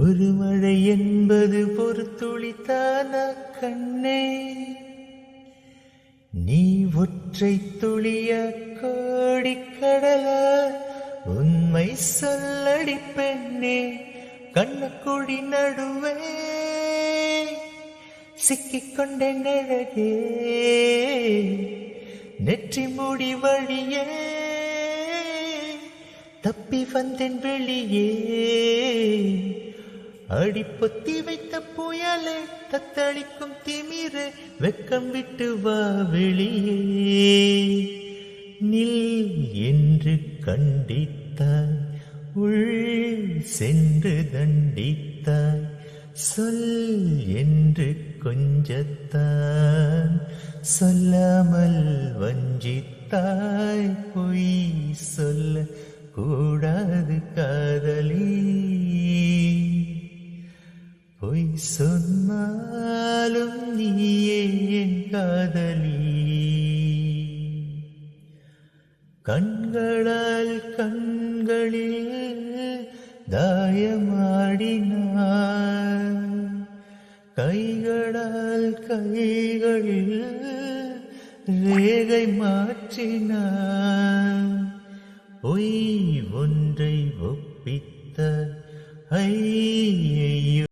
ஒரு மழை என்பது ஒரு துளித்தான கண்ணே, நீ ஒற்றை துளிய கோடிக்கடலா, உண்மை சொல்லடி பெண்ணே, கண்ணக்குழி நடுவே சிக்கிக்கொண்டேன் அழகே, நெற்றி மூடி வழியே தப்பி வந்தேன் வெளியே, அடி பொத்தி வைத்த புயலே, தத்தளிக்கும் திமிரே, வெக்கம் விட்டு வா வெளியே, நில் என்று கண்டித்தாய், உள் சென்று தண்டித்தாய், சொல் என்று கொஞ்சத்தான், சொல்லாமல் வஞ்சித்தாய், பொய் சொல்ல கூடாது காதலி, பொய் சொன்னாலும் நீயே என் காதலி, கண்களால் கண்களில் தாயமாடினார், கைகளால் கைகளில் ரேகை மாற்றினார், பொய் ஒன்றை ஒப்பித்த ஐயையோ